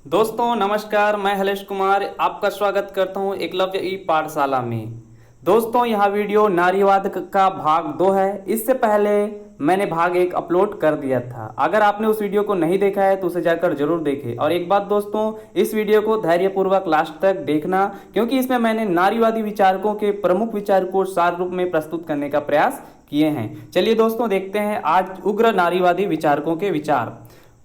दोस्तों नमस्कार, मैं हलेश कुमार आपका स्वागत करता हूं एकलव्य ई पाठशाला में। दोस्तों यह वीडियो नारीवाद का भाग 2 है। इससे पहले मैंने भाग 1 अपलोड कर दिया था। अगर आपने उस वीडियो को नहीं देखा है तो उसे जाकर जरूर देखें। और एक बात दोस्तों, इस वीडियो को धैर्यपूर्वक लास्ट तक देखना, क्योंकि इसमें मैंने नारीवादी विचारकों के प्रमुख विचार को सार रूप में प्रस्तुत करने का प्रयास किए हैं। चलिए दोस्तों देखते हैं आज उग्र नारीवादी विचारकों के विचार।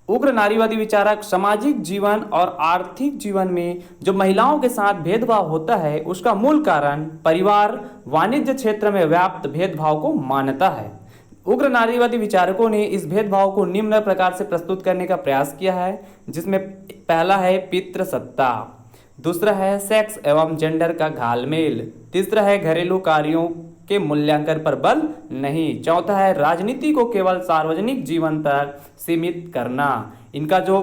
उग्र नारीवादी विचारक सामाजिक जीवन और आर्थिक जीवन में जो महिलाओं के साथ भेदभाव होता है उसका मूल कारण परिवार वाणिज्य क्षेत्र में व्याप्त भेदभाव को मानता है। उग्र नारीवादी विचारकों ने इस भेदभाव को निम्न प्रकार से प्रस्तुत करने का प्रयास किया है, जिसमें पहला है पितृसत्ता, दूसरा है सेक्स एवं जेंडर का घालमेल, तीसरा है घरेलू कार्यों के मूल्यांकन पर बल नहीं, चौथा है राजनीति को केवल सार्वजनिक जीवन तक सीमित करना। इनका जो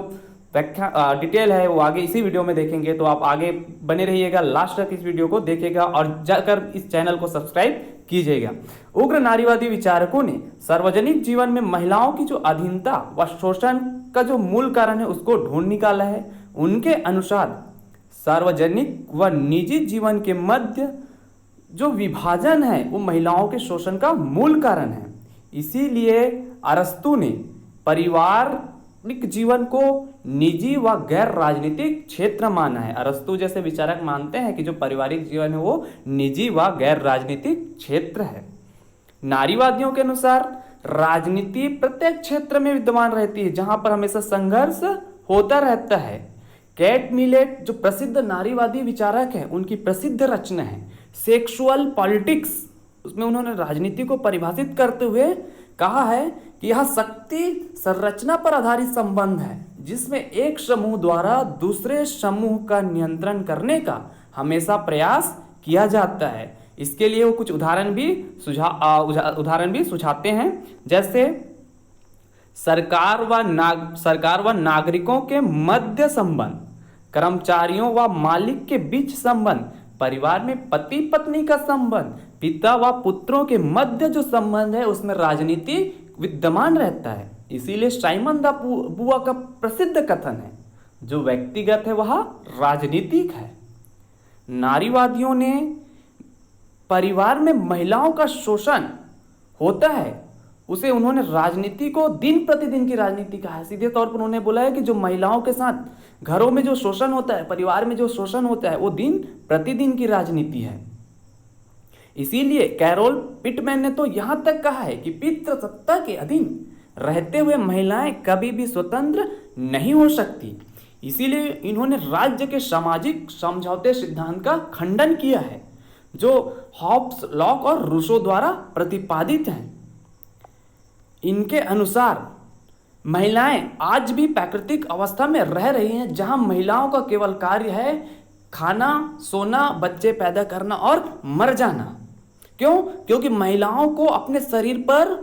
व्याख्या डिटेल है वो आगे इसी वीडियो में देखेंगे, तो आप आगे बने रहिएगा, लास्ट तक इस वीडियो को देखिएगा और जाकर इस चैनल को सब्सक्राइब कीजिएगा। उग्र नारीवादी विचारकों ने सार्वजनिक जीवन में महिलाओं की जो अधीनता व शोषण का जो मूल कारण है उसको ढूंढ निकाला है। उनके अनुसार सार्वजनिक व निजी जीवन के मध्य जो विभाजन है वो महिलाओं के शोषण का मूल कारण है। इसीलिए अरस्तु ने पारिवारिक जीवन को निजी व गैर राजनीतिक क्षेत्र माना है। अरस्तु जैसे विचारक मानते हैं कि जो पारिवारिक जीवन है वो निजी व गैर राजनीतिक क्षेत्र है। नारीवादियों के अनुसार राजनीति प्रत्येक क्षेत्र में विद्यमान रहती है जहां पर हमेशा संघर्ष होता रहता है। कैट मिलेट जो प्रसिद्ध नारीवादी विचारक है, उनकी प्रसिद्ध रचना है सेक्सुअल पॉलिटिक्स, उसमें उन्होंने राजनीति को परिभाषित करते हुए कहा है कि यह शक्ति संरचना पर आधारित संबंध है जिसमें एक समूह द्वारा दूसरे समूह का नियंत्रण करने का हमेशा प्रयास किया जाता है। इसके लिए वो कुछ उदाहरण भी सुझाते हैं, जैसे सरकार व नागरिकों के मध्य संबंध, कर्मचारियों व मालिक के बीच संबंध, परिवार में पति पत्नी का संबंध, पिता व पुत्रों के मध्य जो संबंध है उसमें राजनीति विद्यमान रहता है। इसीलिए साइमन द बुआ का प्रसिद्ध कथन है, जो व्यक्तिगत है वह राजनीतिक है। नारीवादियों ने परिवार में महिलाओं का शोषण होता है उसे उन्होंने राजनीति को दिन प्रतिदिन की राजनीति कहा है। सीधे तौर पर उन्होंने बोला है कि जो महिलाओं के साथ घरों में जो शोषण होता है, परिवार में जो शोषण होता है, वो दिन प्रतिदिन की राजनीति है। इसीलिए कैरोल पिटमैन ने तो यहां तक कहा है कि पितृसत्ता के अधीन रहते हुए महिलाएं कभी भी स्वतंत्र नहीं हो सकती। इसीलिए इन्होंने राज्य के सामाजिक समझौते सिद्धांत का खंडन किया है, जो हॉब्स, लॉक और रूसो द्वारा प्रतिपादित हैं। इनके अनुसार महिलाएं आज भी प्राकृतिक अवस्था में रह रही हैं, जहां महिलाओं का केवल कार्य है खाना, सोना, बच्चे पैदा करना और मर जाना। क्यों? क्योंकि महिलाओं को अपने शरीर पर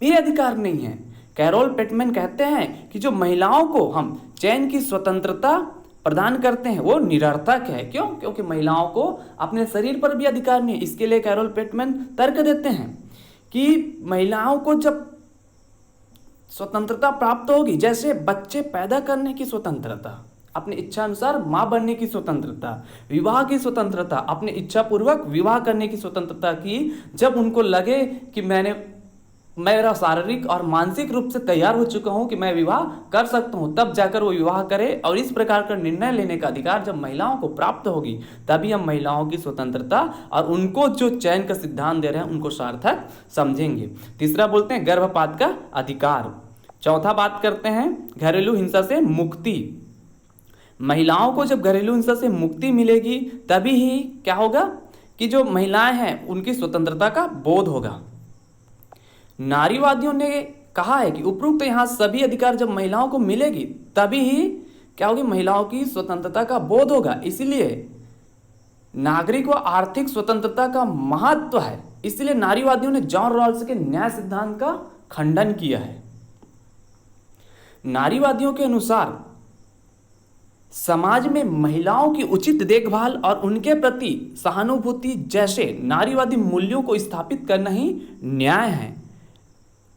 भी अधिकार नहीं है। कैरोल पिटमैन कहते हैं कि जो महिलाओं को हम चयन की स्वतंत्रता प्रदान करते हैं वो निरर्थक है। क्यों? क्योंकि महिलाओं को अपने शरीर पर भी अधिकार नहीं है। इसके लिए कैरोल पिटमैन तर्क देते हैं कि महिलाओं को जब स्वतंत्रता प्राप्त होगी, जैसे बच्चे पैदा करने की स्वतंत्रता, अपनी इच्छा अनुसार मां बनने की स्वतंत्रता, विवाह की स्वतंत्रता, अपनी इच्छा पूर्वक विवाह करने की स्वतंत्रता की, जब उनको लगे कि मेरा शारीरिक और मानसिक रूप से तैयार हो चुका हूं कि मैं विवाह कर सकता हूं, तब जाकर वो विवाह करे। और इस प्रकार का निर्णय लेने का अधिकार जब महिलाओं को प्राप्त होगी, तभी हम महिलाओं की स्वतंत्रता और उनको जो चयन का सिद्धांत दे रहे हैं उनको सार्थक समझेंगे। तीसरा बोलते हैं गर्भपात का अधिकार। चौथा बात करते हैं घरेलू हिंसा से मुक्ति। महिलाओं को जब घरेलू हिंसा से मुक्ति मिलेगी तभी ही क्या होगा कि जो महिलाएं हैं उनकी स्वतंत्रता का बोध होगा। नारीवादियों ने कहा है कि उपरोक्त यहां सभी अधिकार जब महिलाओं को मिलेगी तभी ही क्या होगी, महिलाओं की स्वतंत्रता का बोध होगा। इसलिए नागरिक व आर्थिक स्वतंत्रता का महत्व है। इसलिए नारीवादियों ने जॉन रॉल्स के न्याय सिद्धांत का खंडन किया है। नारीवादियों के अनुसार समाज में महिलाओं की उचित देखभाल और उनके प्रति सहानुभूति जैसे नारीवादी मूल्यों को स्थापित करना ही न्याय है।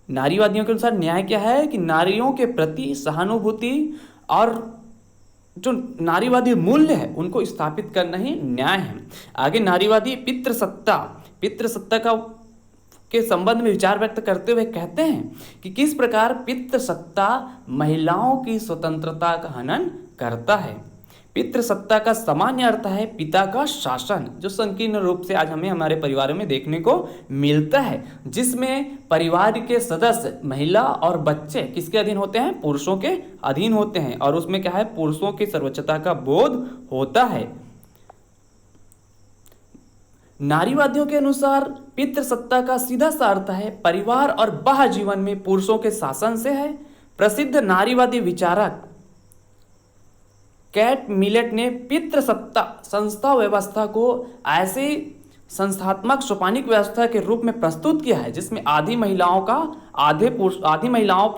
नारीवादियों के अनुसार न्याय क्या है कि नारियों के प्रति सहानुभूति और जो नारीवादी मूल्य है उनको स्थापित करना ही न्याय है। आगे नारीवादी पितृसत्ता का के संबंध में विचार व्यक्त करते हुए कहते हैं कि किस प्रकार पितृसत्ता महिलाओं की स्वतंत्रता का हनन करता है। पितृसत्ता का सामान्य अर्थ है पिता का शासन, जो संकीर्ण रूप से आज हमें हमारे परिवारों में देखने को मिलता है, जिसमें परिवार के सदस्य महिला और बच्चे किसके अधीन होते हैं? पुरुषों के अधीन होते हैं। और उसमें क्या है? पुरुषों की सर्वोच्चता का बोध होता है। नारीवादियों के अनुसार पितृसत्ता का सीधा सा अर्थ है परिवार और बाह्य जीवन में पुरुषों के शासन से है। प्रसिद्ध नारीवादी विचारक कैट मिलेट ने पितृसत्ता संस्था व्यवस्था को ऐसे संस्थात्मक सोपानिक व्यवस्था के रूप में प्रस्तुत किया है जिसमें आधी महिलाओं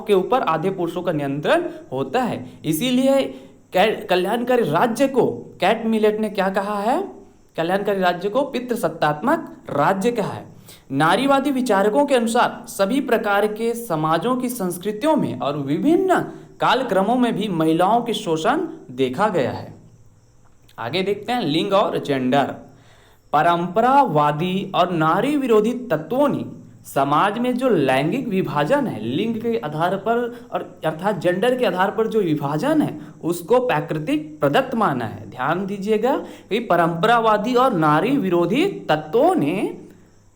के ऊपर आधे पुरुषों का नियंत्रण होता है। इसीलिए कल्याणकारी राज्य को कैट मिलेट ने क्या कहा है? कल्याणकारी राज्य को पितृसत्तात्मक राज्य कहा है। नारीवादी विचारकों के अनुसार सभी प्रकार के समाजों की संस्कृतियों में और विभिन्न कालक्रमों में भी महिलाओं के शोषण देखा गया है। आगे देखते हैं लिंग और जेंडर। परंपरावादी और नारी विरोधी तत्वों ने समाज में जो लैंगिक विभाजन है, लिंग के आधार पर और अर्थात जेंडर के आधार पर जो विभाजन है, उसको प्राकृतिक प्रदत्त माना है। ध्यान दीजिएगा कि परंपरावादी और नारी विरोधी तत्वों ने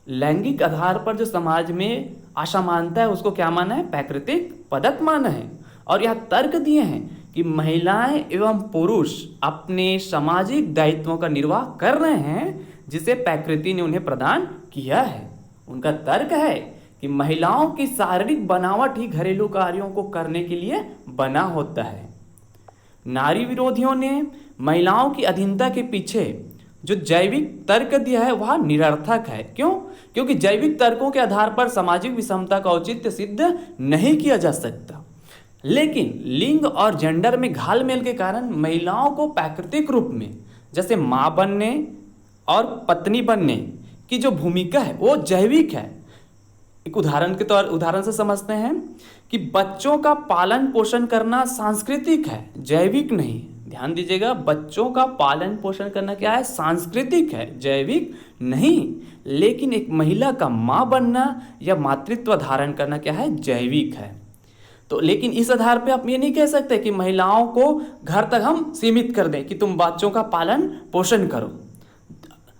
लैंगिक आधार पर जो समाज में असमानता है उसको क्या माना है? प्राकृतिक प्रदत्त माना है। और यह तर्क दिए हैं कि महिलाएं एवं पुरुष अपने सामाजिक दायित्वों का निर्वाह कर रहे हैं जिसे प्रकृति ने उन्हें प्रदान किया है। उनका तर्क है कि महिलाओं की शारीरिक बनावट ही घरेलू कार्यों को करने के लिए बना होता है। नारी विरोधियों ने महिलाओं की अधीनता के पीछे जो जैविक तर्क दिया है वह निरर्थक है। क्यों? क्योंकि जैविक तर्कों के आधार पर सामाजिक विषमता का औचित्य सिद्ध नहीं किया जा सकता। लेकिन लिंग और जेंडर में घालमेल के कारण महिलाओं को प्राकृतिक रूप में जैसे माँ बनने और पत्नी बनने की जो भूमिका है वो जैविक है। एक उदाहरण से समझते हैं कि बच्चों का पालन पोषण करना सांस्कृतिक है, जैविक नहीं। ध्यान दीजिएगा, बच्चों का पालन पोषण करना क्या है? सांस्कृतिक है, जैविक नहीं। लेकिन एक महिला का माँ बनना या मातृत्व धारण करना क्या है? जैविक है। तो लेकिन इस आधार पे आप ये नहीं कह सकते कि महिलाओं को घर तक हम सीमित कर दें कि तुम बच्चों का पालन पोषण करो।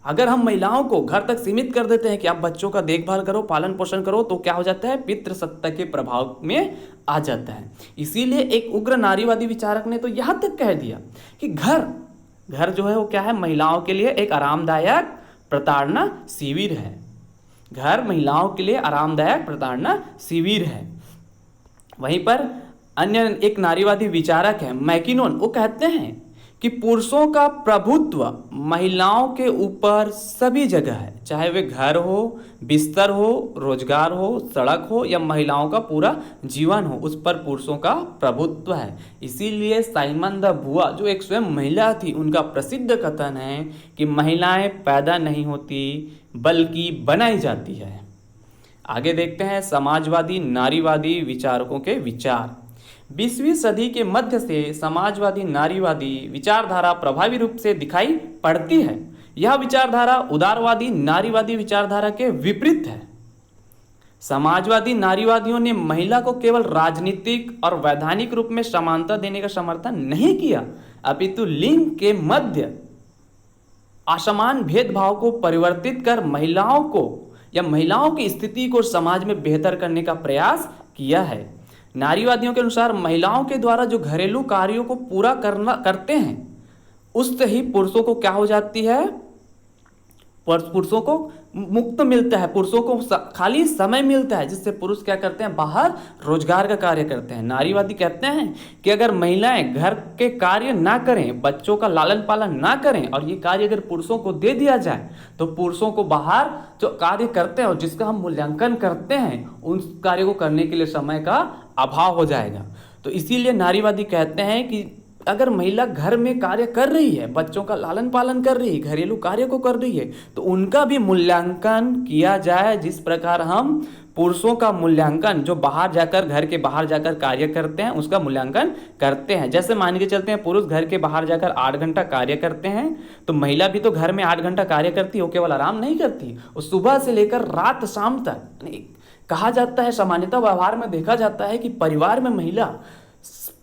अगर हम महिलाओं को घर तक सीमित कर देते हैं कि आप बच्चों का देखभाल करो, पालन पोषण करो, तो क्या हो जाता है? पितृसत्ता के प्रभाव में आ जाता है। इसीलिए एक उग्र नारीवादी विचारक ने तो यहाँ तक कह दिया कि घर जो है वो क्या है? महिलाओं के लिए एक आरामदायक प्रताड़ना शिविर है। घर महिलाओं के लिए आरामदायक प्रताड़ना शिविर है। वहीं पर अन्य एक नारीवादी विचारक है मैकिनोन, वो कहते हैं कि पुरुषों का प्रभुत्व महिलाओं के ऊपर सभी जगह है, चाहे वे घर हो, बिस्तर हो, रोजगार हो, सड़क हो या महिलाओं का पूरा जीवन हो, उस पर पुरुषों का प्रभुत्व है। इसीलिए साइमन द बुआ जो एक स्वयं महिला थी, उनका प्रसिद्ध कथन है कि महिलाएं पैदा नहीं होती बल्कि बनाई जाती है। आगे देखते हैं समाजवादी नारीवादी विचारकों के विचार। 20वीं सदी के मध्य से समाजवादी नारीवादी विचारधारा प्रभावी रूप से दिखाई पड़ती है। यह विचारधारा उदारवादी नारीवादी विचारधारा के विपरीत है। समाजवादी नारीवादियों ने महिला को केवल राजनीतिक और वैधानिक रूप में समानता देने का समर्थन नहीं किया, अपितु लिंग के मध्य असमान भेदभाव को परिवर्तित कर महिलाओं को या महिलाओं की स्थिति को समाज में बेहतर करने का प्रयास किया है। नारीवादियों के अनुसार महिलाओं के द्वारा जो घरेलू कार्यों को पूरा करते हैं उससे ही पुरुषों को क्या हो जाती है? पुरुषों को मुक्त मिलता है, पुरुषों को खाली समय मिलता है, जिससे पुरुष क्या करते हैं? बाहर रोजगार का कार्य करते हैं। नारीवादी कहते हैं कि अगर महिलाएं घर के कार्य ना करें, बच्चों का लालन पालन ना करें और ये कार्य अगर पुरुषों को दे दिया जाए तो पुरुषों को बाहर जो कार्य करते हैं और जिसका हम मूल्यांकन करते हैं उन कार्य को करने के लिए समय का अभाव हो जाएगा। तो इसीलिए नारीवादी कहते हैं कि अगर महिला घर में कार्य कर रही है, बच्चों का लालन पालन कर रही है, घरेलू कार्य को कर रही है, तो उनका भी मूल्यांकन किया जाए जिस प्रकार हम पुरुषों का मूल्यांकन, जो बाहर जाकर, घर के बाहर जाकर कार्य करते हैं, उसका मूल्यांकन करते हैं। जैसे मान के चलते हैं पुरुष घर के बाहर जाकर 8 घंटा कार्य करते हैं, तो महिला भी तो घर में 8 घंटा कार्य करती है, वो केवल आराम नहीं करती, वो सुबह से लेकर रात शाम तक। कहा जाता है, सामान्यतः व्यवहार में देखा जाता है कि परिवार में महिला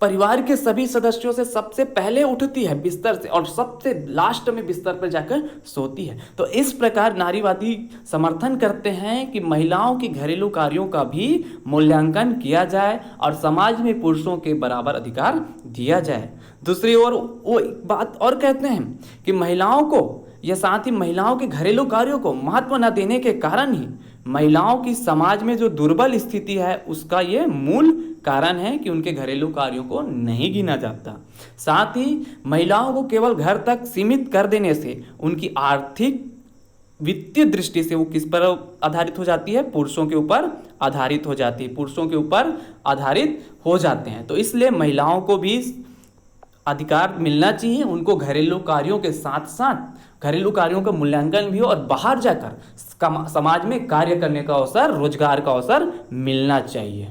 परिवार के सभी सदस्यों से सबसे पहले उठती है बिस्तर से और सबसे लास्ट में बिस्तर पर जाकर सोती है। तो इस प्रकार नारीवादी समर्थन करते हैं कि महिलाओं की घरेलू कार्यों का भी मूल्यांकन किया जाए और समाज में पुरुषों के बराबर अधिकार दिया जाए। दूसरी ओर वो एक बात और कहते हैं कि महिलाओं को या साथ ही महिलाओं के घरेलू कार्यों को महत्व न देने के कारण ही महिलाओं की समाज में जो दुर्बल स्थिति है उसका ये मूल कारण है कि उनके घरेलू कार्यों को नहीं गिना जाता। साथ ही महिलाओं को केवल घर तक सीमित कर देने से उनकी आर्थिक वित्तीय दृष्टि से वो किस पर आधारित हो जाती है, पुरुषों के ऊपर आधारित हो जाती है, पुरुषों के ऊपर आधारित हो जाते हैं। तो इसलिए महिलाओं को भी अधिकार मिलना चाहिए, उनको घरेलू कार्यों के साथ साथ घरेलू कार्यों का मूल्यांकन भी हो और बाहर जाकर समाज में कार्य करने का अवसर, रोजगार का अवसर मिलना चाहिए।